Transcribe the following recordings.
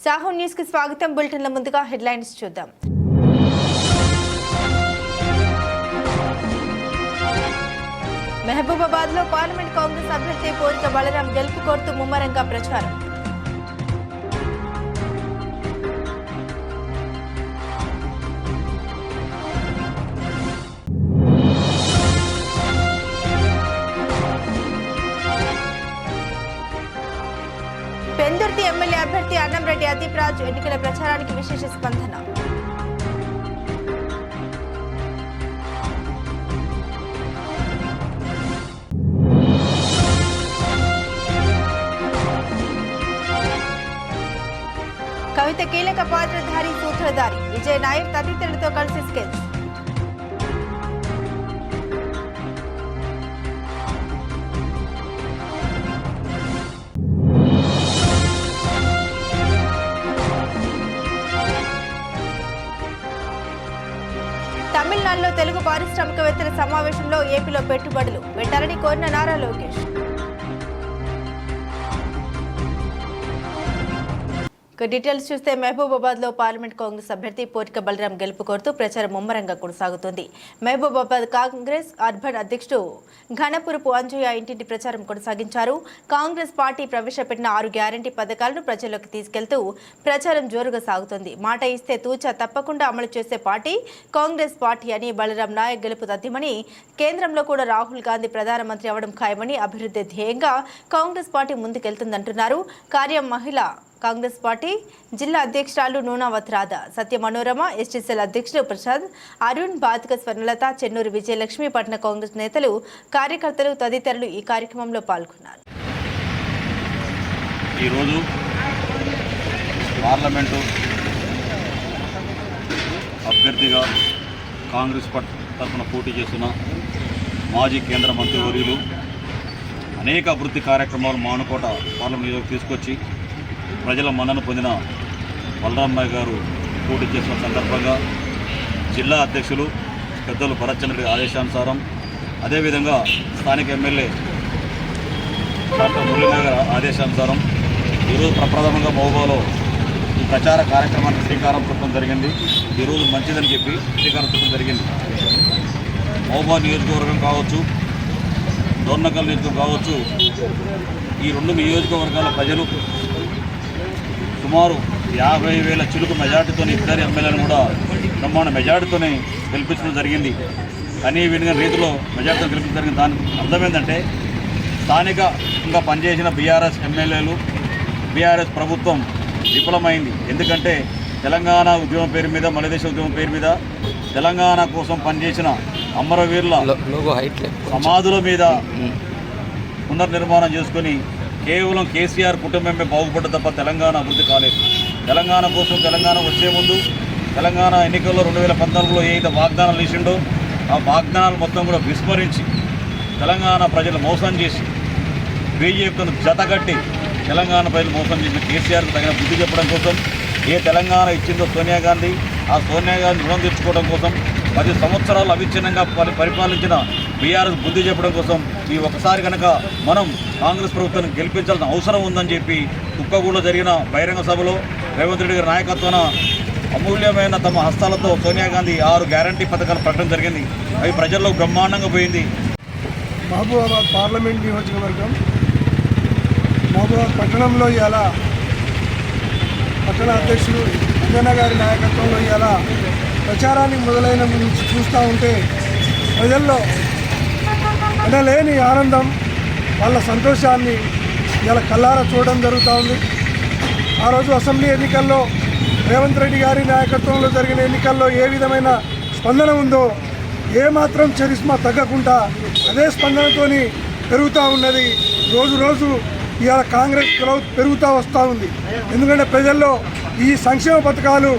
Saaho news కి స్వాగతం. బులెటిన్ల ముందుగా హెడ్లైన్స్ చూద్దాం. మహబూబాబాద్ లో పార్లమెంట్ కాంగ్రెస్ అభ్యర్థి పోరిక బలరాం గెలుపు కోరుతూ ముమ్మరంగా ప్రచారం. పెందుర్తి ఎమ్మెల్యే అభ్యర్థి అన్నంరెడ్డి అదీప్ రాజ్ ఎన్నికల ప్రచారానికి విశేష స్పందన. కవిత కీలక పాత్రధారి సూత్రధారి విజయ్ నాయర్ తదితరులతో కలిసి స్కెచ్. తమిళనాడులో తెలుగు పారిశ్రామికవేత్తల సమావేశంలో ఏపీలో పెట్టుబడులు పెట్టాలని కోరిన నారా లోకేష్. డీటెయిల్స్ చూస్తే మహబూబాబాద్ లో పార్లమెంట్ కాంగ్రెస్ అభ్యర్థి పోరిక బలరాం గెలుపు కోరుతూ ప్రచారం ముమ్మరంగా కొనసాగుతోంది. మహబూబాబాద్ కాంగ్రెస్ అర్బన్ అధ్యక్షుడు ఘనపురపు అంజయ్య ఇంటింటి ప్రచారం కొనసాగించారు. కాంగ్రెస్ పార్టీ ప్రవేశపెట్టిన 6 గ్యారంటీ పథకాలను ప్రజల్లోకి తీసుకెళ్తూ ప్రచారం జోరుగా సాగుతోంది. మాట ఇస్తే తూచా తప్పకుండా అమలు చేసే పార్టీ కాంగ్రెస్ పార్టీ అని, బలరాం నాయక్ గెలుపు తథ్యమని, కేంద్రంలో కూడా రాహుల్ గాంధీ ప్రధానమంత్రి అవడం ఖాయమని, అభివృద్ధి ధ్యేయంగా కాంగ్రెస్ పార్టీ ముందుకెళ్తుందంటున్నారు. కార్యం మహిళ కాంగ్రెస్ పార్టీ జిల్లా అధ్యక్షురాలు నూనావత్ రాధ, సత్య మనోరమ, ఎస్టీసీఎల్ అధ్యక్షుడు ప్రసాద్, అరుణ్, బాతిక స్వర్ణలత, చెన్నూరు విజయలక్ష్మి, పట్న కాంగ్రెస్ నేతలు, కార్యకర్తలు తదితరులు ఈ కార్యక్రమంలో పాల్గొన్నారు. ఈరోజు పార్లమెంటు అభ్యర్థిగా కాంగ్రెస్ తరఫున పోటీ చేస్తున్న మాజీ కేంద్ర మంత్రివర్యులు అనేక అభివృద్ధి కార్యక్రమాలు మానుకోట పార్లమెంట్ నియోజకవర్గం తీసుకొచ్చి ప్రజల మన్నన పొందిన బలరాం నాయక్ గారు పోటీ చేసిన సందర్భంగా జిల్లా అధ్యక్షులు పెద్దలు భరత్చంద్ర ఆదేశానుసారం, అదేవిధంగా స్థానిక ఎమ్మెల్యే డాక్టర్ మురళీనగర్ ఆదేశానుసారం ఈరోజు ప్రప్రథమంగా మహబూబాలో ఈ ప్రచార కార్యక్రమానికి శ్రీకారం చుట్టడం జరిగింది. ఈరోజు మంచిదని చెప్పి శ్రీకారం చుట్టడం జరిగింది. మహబూబా నియోజకవర్గం కావచ్చు, డోర్నకల్ నియోజకవర్గం కావచ్చు, ఈ 2 నియోజకవర్గాల ప్రజలు సుమారు 50,000 చిలుకు మెజార్టీతో ఇద్దరు ఎమ్మెల్యేలను కూడా బ్రహ్మాండ మెజార్టీతోనే గెలిపించడం జరిగింది. కానీ వినిగా రీతిలో మెజార్టీతో గెలిపించడం జరిగింది. దాని అర్థం ఏంటంటే స్థానికంగా పనిచేసిన బీఆర్ఎస్ ఎమ్మెల్యేలు, బీఆర్ఎస్ ప్రభుత్వం విఫలమైంది. ఎందుకంటే తెలంగాణ ఉద్యమం పేరు మీద, మలిదేశ ఉద్యమం పేరు మీద తెలంగాణ కోసం పనిచేసిన అమరవీరుల సమాధుల మీద పునర్నిర్మాణం చేసుకొని కేవలం కేసీఆర్ కుటుంబమే బాగుపడ్డ తప్ప తెలంగాణ అభివృద్ధి కాలేదు. తెలంగాణ కోసం తెలంగాణ వచ్చే ముందు తెలంగాణ ఎన్నికల్లో 2014లో ఏదైతే వాగ్దానాలు ఇచ్చిండో ఆ వాగ్దానాలు మొత్తం కూడా విస్మరించి తెలంగాణ ప్రజలు మోసం చేసి బీజేపీతో జతగట్టి తెలంగాణ ప్రజలు మోసం చేసిన కేసీఆర్కు తగిన బుద్ధి చెప్పడం కోసం, ఏ తెలంగాణ ఇచ్చిందో సోనియా గాంధీ, ఆ సోనియా గాంధీ రుణం తెచ్చుకోవడం కోసం 10 సంవత్సరాలు అవిచ్ఛిన్నంగా పరిపాలించిన బీఆర్ఎస్ బుద్ధి చెప్పడం కోసం ఈ ఒకసారి కనుక మనం కాంగ్రెస్ ప్రభుత్వాన్ని గెలిపించాల్సిన అవసరం ఉందని చెప్పి కుక్కగూడలో జరిగిన బహిరంగ సభలో రేవంత్ రెడ్డి గారి నాయకత్వాన అమూల్యమైన తమ హస్తాలతో సోనియా గాంధీ 6 గ్యారంటీ పథకాలు పెట్టడం జరిగింది. అవి ప్రజల్లో బ్రహ్మాండంగా పోయింది. మహబూబాబాద్ పార్లమెంట్ నియోజకవర్గం మహబూబాబాద్ పట్టణంలో ఇవాళ పట్టణ అధ్యక్షుడు అంజన్న గారి నాయకత్వంలో ఇవాళ ప్రచారానికి మొదలైన నుంచి చూస్తూ ఉంటే ప్రజల్లో వినలేని ఆనందం, వాళ్ళ సంతోషాన్ని ఇలా కళ్ళారా చూడడం జరుగుతూ ఉంది. ఆ రోజు అసెంబ్లీ ఎన్నికల్లో రేవంత్ రెడ్డి గారి నాయకత్వంలో జరిగిన ఎన్నికల్లో ఏ విధమైన స్పందన ఉందో ఏమాత్రం చరిస్మా తగ్గకుండా అదే స్పందనతోని పెరుగుతూ ఉన్నది. రోజు రోజు ఇవాళ కాంగ్రెస్ గ్రోత్ పెరుగుతూ వస్తూ ఉంది. ఎందుకంటే ప్రజల్లో ఈ సంక్షేమ పథకాలు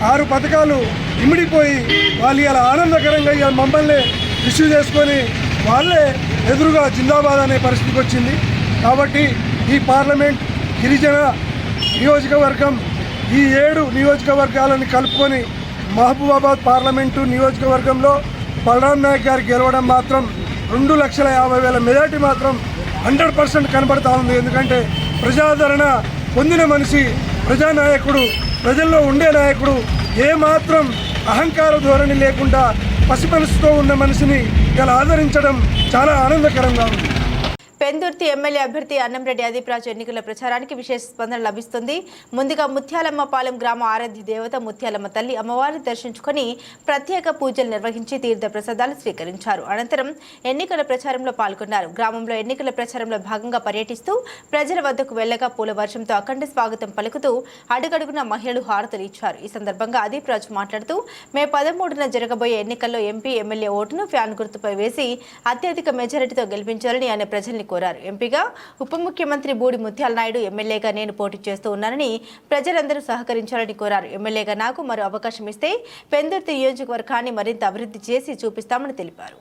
6 పథకాలు ఇమిడిపోయి వాళ్ళు ఇలా ఆనందకరంగా ఇవాళ మమ్మల్ని రిసీవ్ చేసుకొని వాళ్ళే ఎదురుగా జిందాబాద్ అనే పరిస్థితికి వచ్చింది. కాబట్టి ఈ పార్లమెంట్ గిరిజన నియోజకవర్గం ఈ 7 నియోజకవర్గాలను కలుపుకొని మహబూబాబాద్ పార్లమెంటు నియోజకవర్గంలో బలరాం నాయక్ గారు గెలవడం మాత్రం 2,50,000 మెజార్టీ మాత్రం 100% కనబడతా ఉంది. ఎందుకంటే ప్రజాదరణ పొందిన మనిషి ప్రజానాయకుడు, ప్రజల్లో ఉండే నాయకుడు, ఏమాత్రం అహంకార ధోరణి లేకుండా పసి మనసుతో ఉన్న మనిషిని ఇలా ఆదరించడం చాలా ఆనందకరంగా ఉంది. పెందుర్తి ఎమ్మెల్యే అభ్యర్థి అన్నంరెడ్డి అదీప్రాజు ఎన్నికల ప్రచారానికి విశేష స్పందన లభిస్తుంది. ముందుగా ముత్యాలమ్మపాలెం గ్రామ ఆరాధ్య దేవత ముత్యాలమ్మ తల్లి అమ్మవారిని దర్శించుకొని ప్రత్యేక పూజలు నిర్వహించి తీర్థ ప్రసాదాలు స్వీకరించారు. అనంతరం ఎన్నికల ప్రచారంలో పాల్గొన్నారు. గ్రామంలో ఎన్నికల ప్రచారంలో భాగంగా పర్యటిస్తూ ప్రజల వద్దకు వెళ్లగా పూల వర్షంతో అఖండ స్వాగతం పలుకుతూ అడుగడుగున మహిళలు హారతులు ఇచ్చారు. ఈ సందర్భంగా అదీప్రాజు మాట్లాడుతూ మే 13న జరగబోయే ఎన్నికల్లో ఎంపీ, ఎమ్మెల్యే ఓటును ఫ్యాన్ గుర్తుపై వేసి అత్యధిక మెజారిటీతో గెలిపించాలని ఆయన ప్రజల్ని కోరారు. ఎంపీగా ఉప ముఖ్యమంత్రి బూడి ముత్యాల నాయుడు, ఎమ్మెల్యేగా నేను పోటీ చేస్తూ ఉన్నానని ప్రజలందరూ సహకరించాలని కోరారు. ఎమ్మెల్యేగా నాకు మరో అవకాశం ఇస్తే పెందుర్తి నియోజకవర్గాన్ని మరింత అభివృద్ధి చేసి చూపిస్తామని తెలిపారు.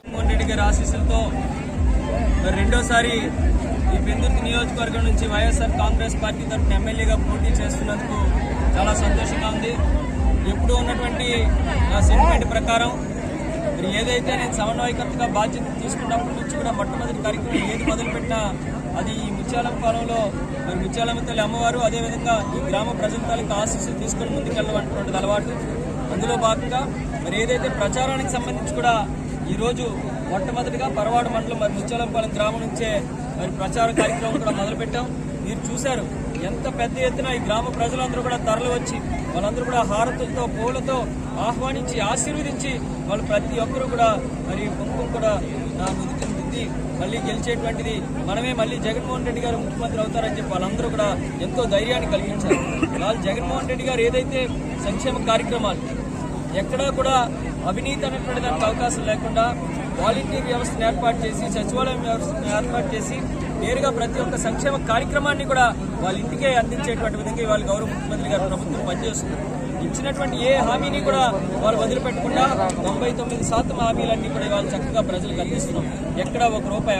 రెండోసారి ఈ పెందుర్తి నియోజకవర్గం నుంచి వైఎస్ఆర్ కాంగ్రెస్ పార్టీ తరఫున ఎమ్మెల్యేగా పోటీ చేస్తున్నందుకు చాలా సంతోషంగా ఉంది. ఎప్పుడూ ఉన్నటువంటి నా సెంటిమెంట్ ప్రకారం ఏదైతే నేను సమన్వయకర్తగా బాధ్యత తీసుకున్నప్పటి నుంచి కూడా మొట్టమొదటి కార్యక్రమం ఏది మొదలుపెట్టినా అది ఈ ముత్యాలమ్మపాలెంలో మరి ముత్యాలమ్మ తల్లి అమ్మవారు, అదేవిధంగా ఈ గ్రామ ప్రజల తాలూకు ఆశీస్సులు తీసుకొని ముందుకెళ్ళమంటున్నటువంటి అలవాటు. అందులో భాగంగా మరి ఏదైతే ప్రచారానికి సంబంధించి కూడా ఈరోజు మొట్టమొదటిగా పరవాడ మండలం మరి ముత్యాలమ్మపాలెం గ్రామం నుంచే మరి ప్రచార కార్యక్రమం కూడా మొదలుపెట్టాం. మీరు చూశారు ఎంత పెద్ద ఎత్తున ఈ గ్రామ ప్రజలందరూ కూడా తరలి వచ్చి వాళ్ళందరూ కూడా హారతులతో, పూలతో ఆహ్వానించి ఆశీర్వదించి వాళ్ళు ప్రతి ఒక్కరూ కూడా మరి కుంకుమ కూడా నుదుటిని దిద్ది మళ్ళీ గెలిచేటువంటిది మనమే, మళ్ళీ జగన్మోహన్ రెడ్డి గారు ముఖ్యమంత్రి అవుతారని చెప్పి వాళ్ళందరూ కూడా ఎంతో ధైర్యాన్ని కలిగించారు. వాళ్ళు జగన్మోహన్ రెడ్డి గారు ఏదైతే సంక్షేమ కార్యక్రమాలు ఎక్కడా కూడా అవినీతి అనేటువంటి దానికి అవకాశం లేకుండా వాలంటీర్ వ్యవస్థను ఏర్పాటు చేసి, సచివాలయం వ్యవస్థను ఏర్పాటు చేసి నేరుగా ప్రతి ఒక్క సంక్షేమ కార్యక్రమాన్ని కూడా వాళ్ళ ఇంటికే అందించేటువంటి విధంగా వాళ్ళ గౌరవ ముఖ్యమంత్రి గారు ప్రభుత్వం పనిచేస్తుంది. ఇచ్చినటువంటి ఏ హామీని కూడా వాళ్ళు వదిలిపెట్టకుండా 99% హామీలన్నీ కూడా ఇవాళ చక్కగా ప్రజలకు అందిస్తున్నాం. ఎక్కడా ఒక రూపాయి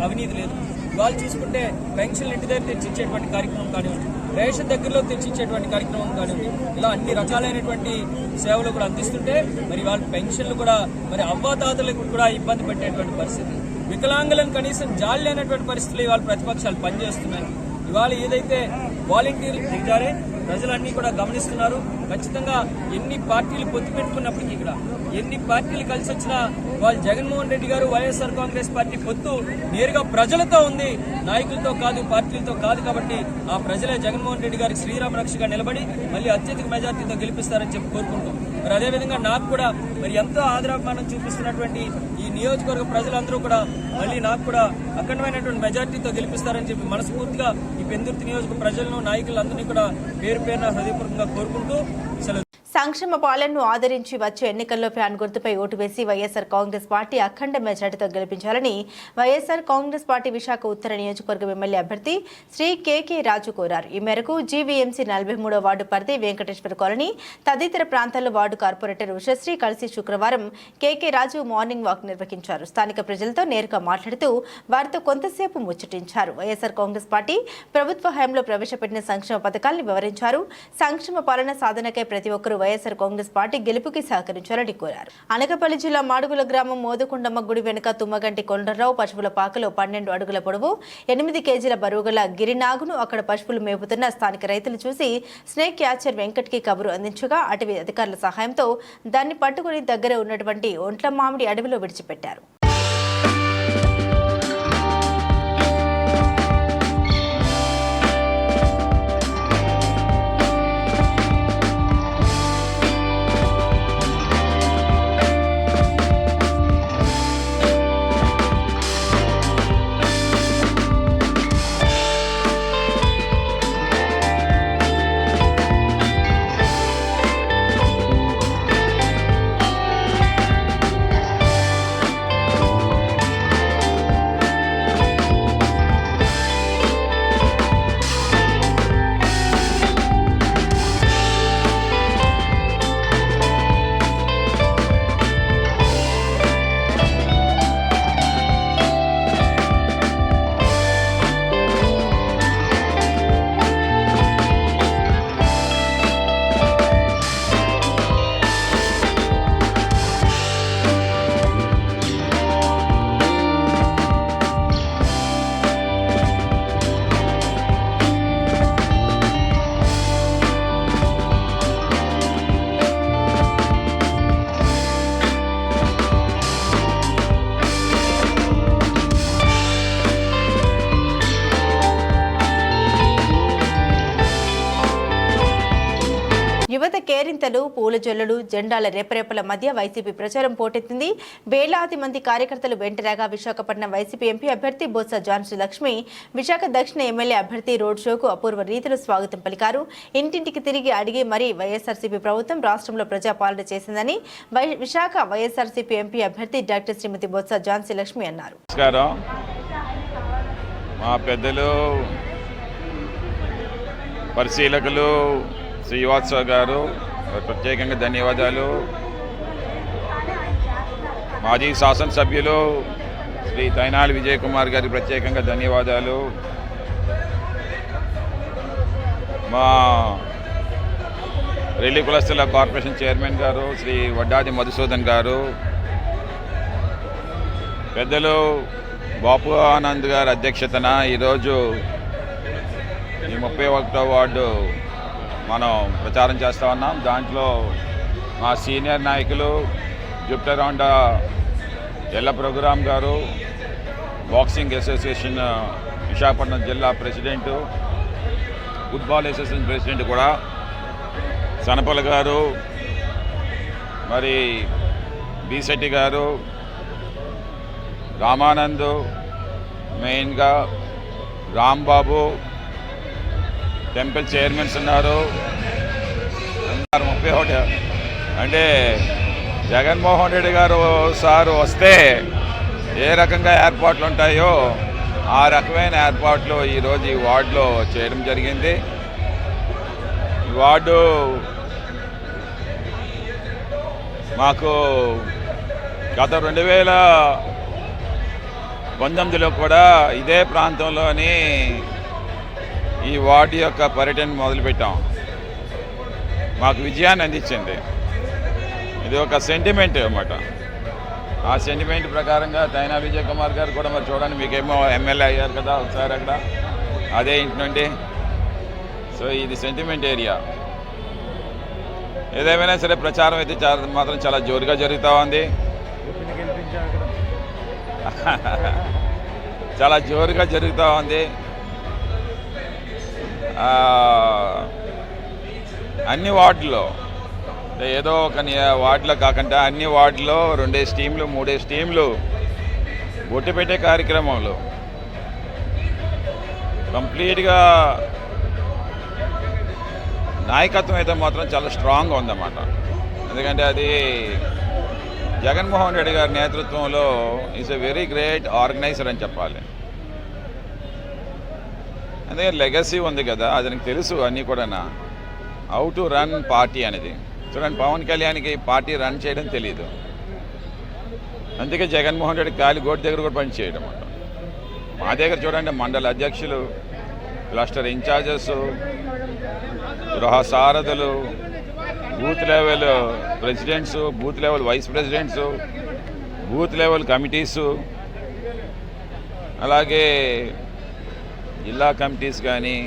అవినీతి లేదు. ఇవాళ చూసుకుంటే పెన్షన్లు ఇంటి దగ్గర తెచ్చిచ్చేటువంటి కార్యక్రమం కానివ్వండి, రేషన్ దగ్గరలో తెచ్చిచ్చేటువంటి కార్యక్రమం కానివ్వండి, ఇలా అన్ని రకాలైనటువంటి సేవలు కూడా అందిస్తుంటే మరి వాళ్ళ పెన్షన్లు కూడా మరి అవ్వాతాతలకు కూడా ఇబ్బంది పెట్టేటువంటి పరిస్థితి, వికలాంగులను కనీసం జాలి లేనటువంటి పరిస్థితులు ఇవాళ ప్రతిపక్షాలు పనిచేస్తున్నాయి. ఇవాళ ఏదైతే వాలంటీర్లు దిగారే ప్రజలన్నీ కూడా గమనిస్తున్నారు. ఖచ్చితంగా ఎన్ని పార్టీలు పొత్తు పెట్టుకున్నప్పటికీ కూడా, ఎన్ని పార్టీలు కలిసి వచ్చినా వాళ్ళు జగన్మోహన్ రెడ్డి గారు, వైఎస్ఆర్ కాంగ్రెస్ పార్టీ పొత్తు నేరుగా ప్రజలతో ఉంది, నాయకులతో కాదు, పార్టీలతో కాదు. కాబట్టి ఆ ప్రజలే జగన్మోహన్ రెడ్డి గారికి శ్రీరామ రక్షగా నిలబడి మళ్ళీ అత్యధిక మెజార్టీతో గెలిపిస్తారని చెప్పి కోరుకుంటాం. మరి అదేవిధంగా నాకు కూడా మరి ఎంతో ఆదరాభిమానం చూపిస్తున్నటువంటి ఈ నియోజకవర్గ ప్రజలందరూ కూడా మళ్ళీ నాకు కూడా అఖండమైనటువంటి మెజార్టీతో గెలిపిస్తారని చెప్పి మనస్ఫూర్తిగా ఈ పెందుర్తి నియోజక ప్రజలను, నాయకులందరినీ కూడా పేరు పేరున హృదయపూర్వకంగా కోరుకుంటూ సెలవు. సంక్షేమ పాలనను ఆదరించి వచ్చే ఎన్నికల్లో ఫ్యాన్ గుర్తుపై ఓటు వేసి వైఎస్ఆర్ కాంగ్రెస్ పార్టీ అఖండ మెజార్టీతో గెలిపించాలని వైఎస్ఆర్ కాంగ్రెస్ పార్టీ విశాఖ ఉత్తర నియోజకవర్గం ఎమ్మెల్యే అభ్యర్థి శ్రీ కేకే రాజు కోరారు. ఈ మేరకు జీవీఎంసీ 43వ వార్డు పరిధి వెంకటేశ్వర కాలనీ తదితర ప్రాంతాల్లో వార్డు కార్పొరేటర్ ఉషశ్రీ కలిసి శుక్రవారం కేకే రాజు మార్నింగ్ వాక్ నిర్వహించారు. స్థానిక ప్రజలతో నేరుగా మాట్లాడుతూ వారితో కొంతసేపు ముచ్చటించారు. వైఎస్ఆర్ కాంగ్రెస్ పార్టీ ప్రభుత్వ హయాంలో ప్రవేశపెట్టిన సంక్షేమ పథకాలను వివరించారు. సంక్షేమ పాలన సాధనకై ప్రతి ఒక్కరూ వైఎస్ఆర్ కాంగ్రెస్ పార్టీ గెలుపుకి సహకరించాలని కోరారు. అనకాపల్లి జిల్లా మాడుగుల గ్రామం మోదుకొండమ్మ గుడి వెనుక తుమ్మగంటి కొండరావు పశువుల పాకలో 12 అడుగుల పొడవు 8 కేజీల బరువుగల గిరినాగును అక్కడ పశువులు మేపుతున్న స్థానిక రైతులు చూసి స్నేక్ క్యాచర్ వెంకట్కి కబురు అందించగా అటవీ అధికారుల సహాయంతో దాన్ని పట్టుకుని దగ్గర ఉన్నటువంటి ఒంట్ల మామిడి అడవిలో విడిచిపెట్టారు. యువత కేరింతలు, పూల జల్లులు, జెండాల రేపరేపల మధ్య వైసీపీ ప్రచారం పోటెత్తింది. వేలాది మంది కార్యకర్తలు వెంటరాగా విశాఖపట్నం వైసీపీ ఎంపీ అభ్యర్థి బొత్స ఝాన్సీ లక్ష్మి విశాఖ దక్షిణ ఎమ్మెల్యే అభ్యర్థి రోడ్ షోకు అపూర్వ రీతిలో స్వాగతం పలికారు. ఇంటింటికి తిరిగి అడిగి మరీ వైఎస్ఆర్సీపీ ప్రభుత్వం రాష్ట్రంలో ప్రజాపాలన చేసిందని విశాఖ వైఎస్ఆర్సీపీ ఎంపీ అభ్యర్థి డాక్టర్ శ్రీమతి బొత్స ఝాన్సీ లక్ష్మి అన్నారు. మా పెద్దలు పరిశీలకులు శ్రీవాత్సవ గారు ప్రత్యేకంగా ధన్యవాదాలు. మాజీ శాసనసభ్యులు శ్రీ తైనాలి విజయ్ కుమార్ గారికి ప్రత్యేకంగా ధన్యవాదాలు. మా రెల్లి కులస్తుల కార్పొరేషన్ చైర్మన్ గారు శ్రీ వడ్డాది మధుసూదన్ గారు, పెద్దలు బాపు ఆనంద్ గారి అధ్యక్షతన ఈరోజు ఈ 31వ వార్డు మనం ప్రచారం చేస్తూ ఉన్నాం. దాంట్లో మా సీనియర్ నాయకులు జుప్టరౌండ ఎల్ల ప్రోగ్రామ్ గారు, బాక్సింగ్ అసోసియేషన్ విశాఖపట్నం జిల్లా ప్రెసిడెంటు, ఫుట్బాల్ అసోసియేషన్ ప్రెసిడెంట్ కూడా సనపల గారు, మరి బీశెట్టి గారు, రామానంద్, మెయిన్గా రాంబాబు, టెంపుల్ చైర్మన్స్ ఉన్నారు. 31 అంటే జగన్మోహన్ రెడ్డి గారు సార్ వస్తే ఏ రకంగా ఏర్పాట్లు ఉంటాయో ఆ రకమైన ఏర్పాట్లు ఈరోజు ఈ వార్డులో చేయడం జరిగింది. ఈ వార్డు మాకు గత 2019లో కూడా ఇదే ప్రాంతంలోని ఈ వార్డు యొక్క పర్యటన మొదలుపెట్టాం. మాకు విజయాన్ని అందించింది. ఇది ఒక సెంటిమెంట్ అన్నమాట. ఆ సెంటిమెంట్ ప్రకారంగా తైనా విజయ్ కుమార్ గారు కూడా మరి చూడండి, మీకేమో ఎమ్మెల్యే అయ్యారు కదా ఒకసారి అక్కడ అదే ఇంటి నుండి. సో ఇది సెంటిమెంట్ ఏరియా. ఏదేమైనా సరే ప్రచారం అయితే మాత్రం చాలా జోరుగా జరుగుతూ ఉంది. చాలా జోరుగా జరుగుతూ ఉంది. అన్ని వార్డుల్లో ఏదో ఒక వార్డులో కాకుండా అన్ని వార్డులో 2 టీంలు 3 టీంలు బొట్టు పెట్టే కార్యక్రమంలో కంప్లీట్గా నాయకత్వం అయితే మాత్రం చాలా స్ట్రాంగ్గా ఉందన్నమాట. ఎందుకంటే అది జగన్మోహన్ రెడ్డి గారి నేతృత్వంలో is a very great organiser అని చెప్పాలి. అందుకే లెగసీ ఉంది కదా, అది నాకు తెలుసు అన్నీ కూడా. హౌ టు రన్ పార్టీ అనేది చూడండి, పవన్ కళ్యాణ్కి పార్టీ రన్ చేయడం తెలియదు. అందుకే జగన్మోహన్ రెడ్డి కాలి గోటు దగ్గర కూడా పని చేయడం అంట. మా దగ్గర చూడండి, మండల అధ్యక్షులు, క్లస్టర్ ఇన్ఛార్జెస్, గృహ సారథులు, booth level presidents, booth level vice presidents, booth level committees, అలాగే జిల్లా కమిటీస్ కానీ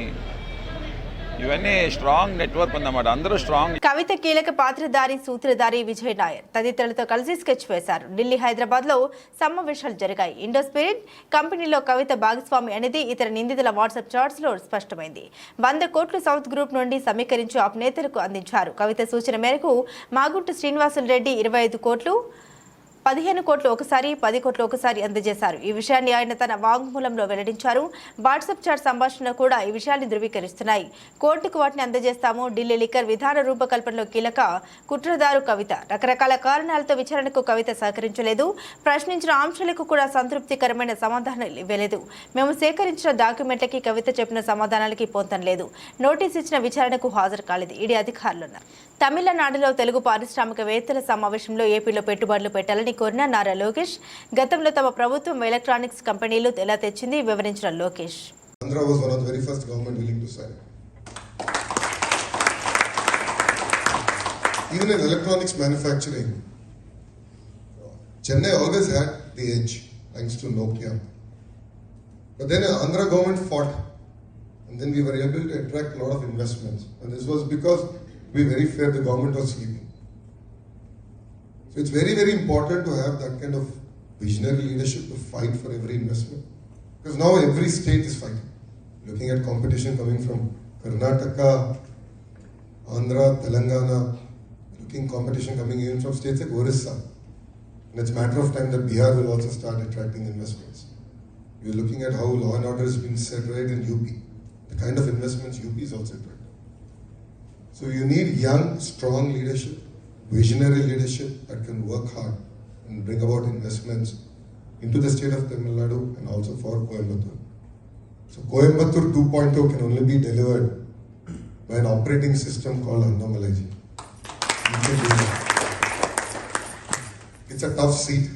ఇవన్నీ స్ట్రాంగ్ నెట్వర్క్ ఉందన్నమాట. అందరూ స్ట్రాంగ్. కవిత కీలక పాత్రధారి సూత్రధారి విజయ్ నాయర్ తదితరులతో కలిసి స్కెచ్ వేశారు. ఢిల్లీ, హైదరాబాద్ లో సమావేశాలు జరిగాయి. ఇండో స్పిరిట్ కంపెనీలో కవిత భాగస్వామి అనేది ఇతర నిందితుల వాట్సాప్ చాట్స్ లో స్పష్టమైంది. 100 కోట్లు సౌత్ గ్రూప్ నుండి సమీకరించి ఆప్ నేతలకు అందించారు. కవిత సూచన మేరకు మాగుంట శ్రీనివాసులు రెడ్డి 25 కోట్లు, 15 కోట్లు ఒకసారి, 10 కోట్లు ఒకసారి అందజేశారు. ఈ విషయాన్ని ఆయన తన వాంగ్మూలంలో వెల్లడించారు. వాట్సాప్ చాట్ సంభాషణ కూడా ఈ విషయాన్ని ధృవీకరిస్తున్నాయి. కోర్టుకు వాటిని అందజేస్తాము. ఢిల్లీ లిక్కర్ విధాన రూపకల్పనలో కీలక కుట్రదారు కవిత. రకరకాల కారణాలతో విచారణకు కవిత సహకరించలేదు. ప్రశ్నించిన అంశాలకు కూడా సంతృప్తికరమైన సమాధానాలు ఇవ్వలేదు. మేము సేకరించిన డాక్యుమెంట్లకి కవిత చెప్పిన సమాధానాలకి పొంతం లేదు. నోటీస్ ఇచ్చిన విచారణకు హాజరు కాలేదు. ఈడీ అధికారులున్నారు. తమిళనాడులో తెలుగు పారిశ్రామికవేత్తల సమావేశంలో ఏపీలో పెట్టుబడులు పెట్టాలని కోరిన నారా లోకేష్ గతంలో తమ ప్రభుత్వం ఎలక్ట్రానిక్స్ కంపెనీలు ఎలా తెచ్చింది వివరించిన Lokesh. Andhra was one of the very first government willing to sign. Even in electronics manufacturing, Chennai always had the edge thanks to Nokia. But then Andhra government fought, and then we were able to attract a lot of investments. And this was because we were very fair, the government was sleeping. So it's very, very important to have that kind of visionary leadership to fight for every investment. Because now every state is fighting. Looking at competition coming from Karnataka, Andhra, Telangana, looking competition coming in from states like Orissa. And it's a matter of time that Bihar will also start attracting investments. We're looking at how law and order has been set right in UP. The kind of investments UP is also attracting. So you need young, strong leadership, visionary leadership that can work hard and bring about investments into the state of Tamil Nadu and also for Coimbatore. So Coimbatore 2.0 can only be delivered by an operating system called Annamalai. It's a tough seat.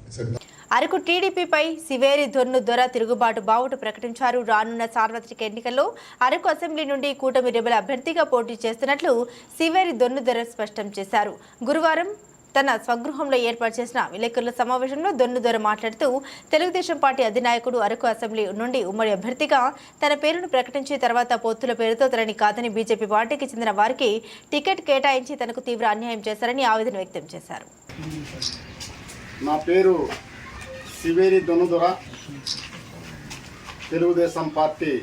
It's a tough. Araku టీడీపీపై Siveri దొర తిరుగుబాటు బావుట ప్రకటించారు. రానున్న సార్వత్రిక ఎన్నికల్లో Araku assembly నుండి కూటమి rebel అభ్యర్థిగా పోటీ చేస్తున్నట్లు సివేరి దొర స్పష్టం చేశారు. గురువారం తన స్వగృహంలో ఏర్పాటు చేసిన విలేకరుల సమావేశంలో దొర మాట్లాడుతూ తెలుగుదేశం పార్టీ అధినాయకుడు అరకు అసెంబ్లీ నుండి ఉమ్మడి అభ్యర్థిగా తన పేరును ప్రకటించి తర్వాత పొత్తుల పేరుతో తనని కాదని బీజేపీ పార్టీకి చెందిన వారికి టికెట్ కేటాయించి తనకు తీవ్ర అన్యాయం చేశారని ఆవేదన వ్యక్తం చేశారు. నా పేరు సివేరి దొర, తెలుగుదేశం పార్టీ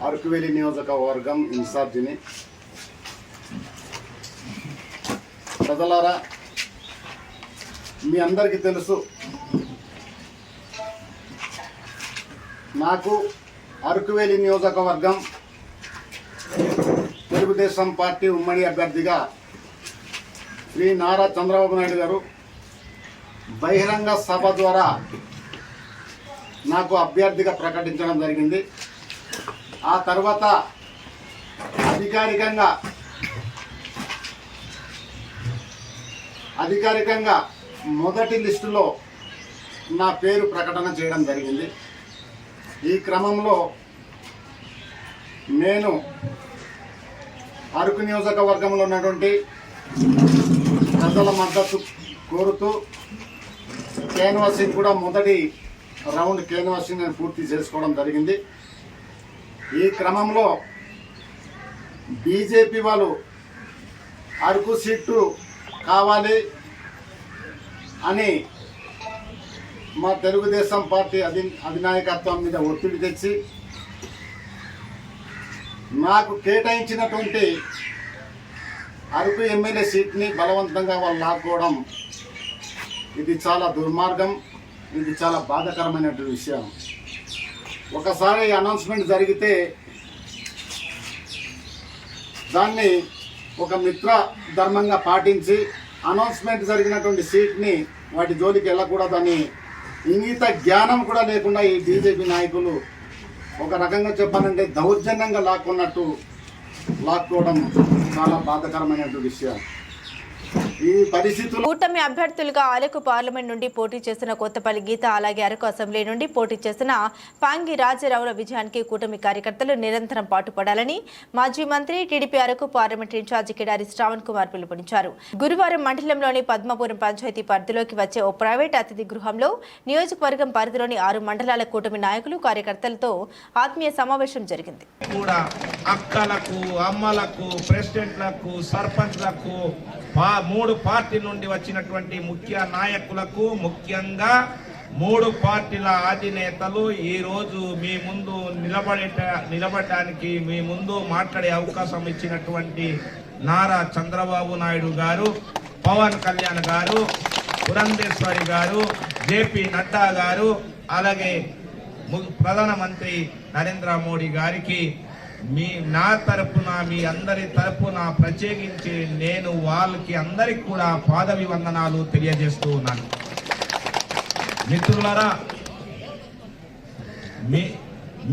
అరకువేలి నియోజకవర్గం ఇన్ఛార్జిని. ప్రజలారా, మీ అందరికీ తెలుసు, నాకు అరకువేలి నియోజకవర్గం తెలుగుదేశం పార్టీ ఉమ్మడి అభ్యర్థిగా శ్రీ నారా చంద్రబాబు నాయుడు గారు బహిరంగ సభ ద్వారా నాకు అభ్యర్థిగా ప్రకటించడం జరిగింది. ఆ తర్వాత అధికారికంగా మొదటి లిస్టులో నా పేరు ప్రకటన చేయడం జరిగింది. ఈ క్రమంలో నేను అరకు నియోజకవర్గంలో ఉన్నటువంటి ప్రజల మద్దతు కోరుతూ క్యాన్వాసింగ్ కూడా మొదటి రౌండ్ క్యాన్వాసింగ్ నేను పూర్తి చేసుకోవడం జరిగింది. ఈ క్రమంలో బీజేపీ వాళ్ళు అరకు సీటు కావాలి అని మా తెలుగుదేశం పార్టీ అధినాయకత్వం మీద ఒత్తిడి తెచ్చి నాకు కేటాయించినటువంటి అరకు ఎమ్మెల్యే సీట్ని బలవంతంగా వాళ్ళు లాక్కోవడం, ఇది చాలా దుర్మార్గం, ఇది చాలా బాధాకరమైనటువంటి విషయం. ఒకసారి అనౌన్స్మెంట్ జరిగితే దాన్ని ఒక మిత్ర ధర్మంగా పాటించి అనౌన్స్మెంట్ జరిగినటువంటి సీట్ని వాటి జోలికి వెళ్ళకూడదని ఇంగిత జ్ఞానం కూడా లేకుండా ఈ బీజేపీ నాయకులు ఒక రకంగా చెప్పాలంటే దౌర్జన్యంగా లాక్కోవడం చాలా బాధాకరమైనటువంటి విషయం. ఈ పరిస్థితుల్లో కూటమి అభ్యర్థులుగా అరకు పార్లమెంట్ నుండి పోటీ చేసిన కొత్తపల్లి గీత, అలాగే అరకు అసెంబ్లీ నుండి పోటీ చేసిన పాంగి రాజారావుల విజయానికి కూటమి కార్యకర్తలు నిరంతరం పాటుపడాలని మాజీ మంత్రి TDP Araku parliament in charge Kidari Sravan Kumar పిలుపునిచ్చారు. గురువారం మండలంలోని పద్మపురం పంచాయతీ పరిధిలోకి వచ్చే ఓ ప్రైవేట్ అతిథి గృహంలో నియోజకవర్గం పరిధిలోని 6 మండలాల కూటమి నాయకులు కార్యకర్తలతో ఆత్మీయ సమావేశం జరిగింది. అక్కలకు, అమ్మలకు, ప్రెసిడెంట్లకు, సర్పంచ్లకు, 3 పార్టీల నుండి వచ్చినటువంటి ముఖ్య నాయకులకు, ముఖ్యంగా 3 పార్టీల అధినేతలు ఈ రోజు మీ ముందు నిలబడడానికి మీ ముందు మాట్లాడే అవకాశం ఇచ్చినటువంటి నారా చంద్రబాబు నాయుడు గారు, పవన్ కళ్యాణ్ గారు, పురంధేశ్వరి గారు, జేపీ నడ్డా గారు, అలాగే ప్రధానమంత్రి నరేంద్ర మోడీ గారికి నా తరపున, మీ అందరి తరపున ప్రత్యేకించి నేను వాళ్ళకి అందరికి కూడా పాదవివందనాలు తెలియజేస్తూ ఉన్నాను. మిత్రులారా,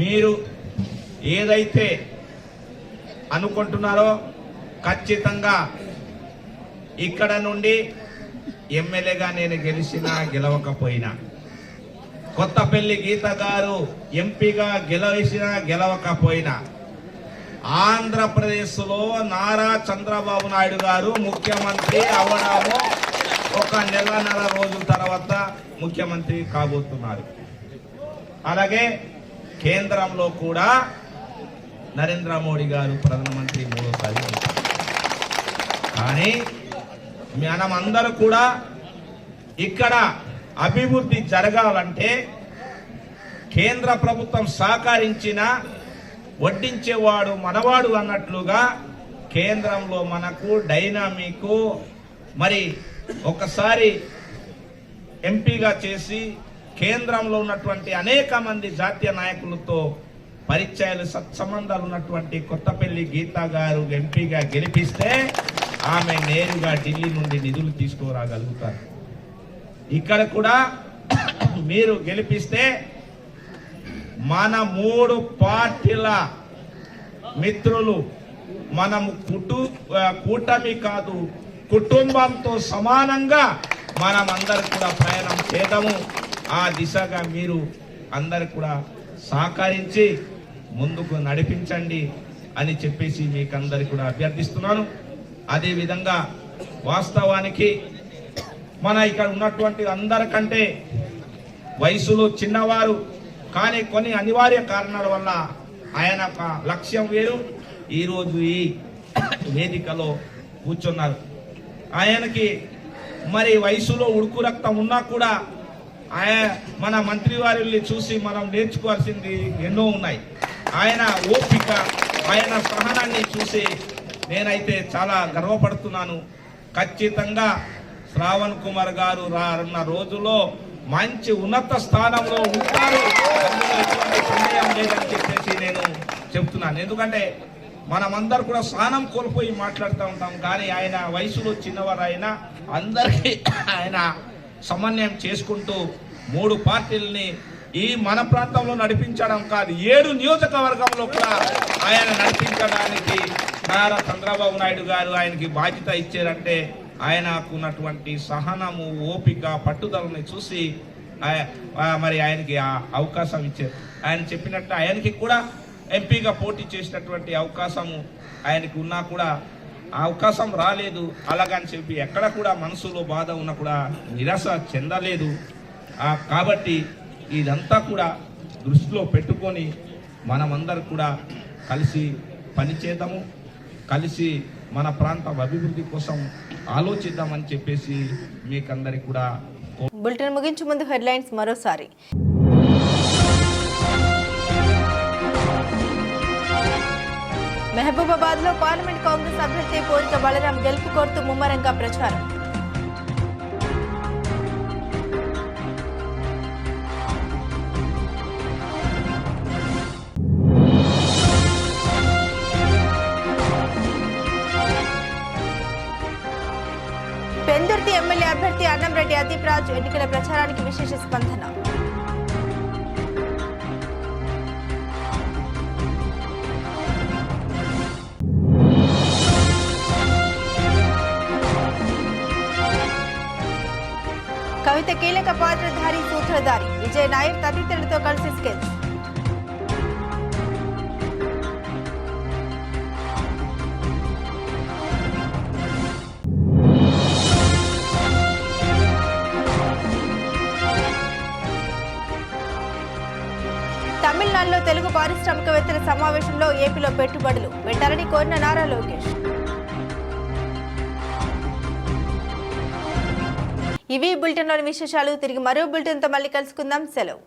మీరు ఏదైతే అనుకుంటున్నారో ఖచ్చితంగా ఇక్కడ నుండి ఎమ్మెల్యేగా నేను గెలిచినా గెలవకపోయినా, కొత్తపల్లి గీత గారు ఎంపీగా గెలవకపోయినా, ఆంధ్రప్రదేశ్లో నారా చంద్రబాబు నాయుడు గారు ముఖ్యమంత్రి అవడము ఒక నెల రోజుల తర్వాత ముఖ్యమంత్రి కాబోతున్నారు. అలాగే కేంద్రంలో కూడా నరేంద్ర మోడీ గారు ప్రధానమంత్రి 3సారి. కానీ మనమందరూ కూడా ఇక్కడ అభివృద్ధి జరగాలంటే కేంద్ర ప్రభుత్వం సహకరించిన వడ్డించేవాడు మనవాడు అన్నట్లుగా కేంద్రంలో మనకు డైనామిక్ మరి ఒకసారి ఎంపీగా చేసి కేంద్రంలో ఉన్నటువంటి అనేక మంది జాతీయ నాయకులతో పరిచయాలు సత్సంబంధాలు ఉన్నటువంటి కొత్తపల్లి గీతా గారు ఎంపీగా గెలిపిస్తే ఆమె నేరుగా ఢిల్లీ నుండి నిధులు తీసుకురాగలుగుతారు. ఇక్కడ కూడా మీరు గెలిపిస్తే మన 3 పార్టీల మిత్రులు మనము కూటమి కాదు కుటుంబంతో సమానంగా మనమందరం కూడా ప్రయాణం చేద్దాము. ఆ దిశగా మీరు అందరు కూడా సహకరించి ముందుకు నడిపించండి అని చెప్పేసి మీకు అందరికి కూడా అభ్యర్థిస్తున్నాను. అదేవిధంగా వాస్తవానికి మన ఇక్కడ ఉన్నటువంటి అందరికంటే వయసులో చిన్నవారు కానీ కొన్ని అనివార్య కారణాల వల్ల ఆయన ఒక లక్ష్యం వేరు, ఈరోజు ఈ వేదికలో కూర్చున్నారు. ఆయనకి మరి వయసులో ఉడుకు రక్తం ఉన్నా కూడా మన మంత్రి వారిని చూసి మనం నేర్చుకోవాల్సింది ఎన్నో ఉన్నాయి. ఆయన ఓపిక, ఆయన సహనాన్ని చూసి నేనైతే చాలా గర్వపడుతున్నాను. ఖచ్చితంగా శ్రావణ్ కుమార్ గారు రానున్న రోజుల్లో మంచి ఉన్నత స్థానంలో ఉంటారు, అందులో ఎటువంటి సందేహం లేదని చెప్పేసి నేను చెప్తున్నాను. ఎందుకంటే మనమందరూ కూడా స్థానం కోల్పోయి మాట్లాడుతూ ఉంటాం, కానీ ఆయన వయసులో చిన్నవారు అయినా అందరికీ ఆయన సమన్వయం చేసుకుంటూ 3 పార్టీలని ఈ మన ప్రాంతంలో నడిపించడం కాదు 7 నియోజకవర్గంలో కూడా ఆయన నడిపించడానికి నారా చంద్రబాబు నాయుడు గారు ఆయనకి బాధ్యత ఇచ్చారంటే ఆయనకు ఉన్నటువంటి సహనము, ఓపిక, పట్టుదలని చూసి మరి ఆయనకి ఆ అవకాశం ఇచ్చారు. ఆయన చెప్పినట్టు ఆయనకి కూడా ఎంపీగా పోటీ చేసినటువంటి అవకాశము ఆయనకి ఉన్నా కూడా ఆ అవకాశం రాలేదు. అలాగని చెప్పి ఎక్కడ కూడా మనసులో బాధ ఉన్నా కూడా నిరాశ చెందలేదు. కాబట్టి ఇదంతా కూడా దృష్టిలో పెట్టుకొని మనమందరం కూడా కలిసి పనిచేద్దాము, కలిసి మన ప్రాంతం అభివృద్ధి కోసం ఆలోచిద్దామని చెప్పేసి మీకందరికి కూడా. బులెటిన్ ముగించే ముందు హెడ్లైన్స్ మరోసారి. మహబూబాబాద్ లో పార్లమెంట్ కాంగ్రెస్ అభ్యర్థి పోరిక బలరాం గెలుపు కోరుతూ ముమ్మరంగా ప్రచారం. పెందుర్తి ఎమ్మెల్యే అభ్యర్థి అన్నంరెడ్డి అదీప్ రాజ్ ఎన్నికల ప్రచారానికి విశేష స్పందన. కవిత కీలక పాత్రధారి సూత్రధారి విజయ్ నాయర్ తదితరులతో కలిసి స్కెచ్. తమిళనాడులో తెలుగు పారిశ్రామికవేత్తల సమావేశంలో ఏపీలో పెట్టుబడులు పెట్టాలని కోరిన నారా లోకేష్. ఇవి బులెటిన్లోని విశేషాలు. తిరిగి మరో బులెటిన్తో మళ్ళీ కలుసుకుందాం. సెలవు.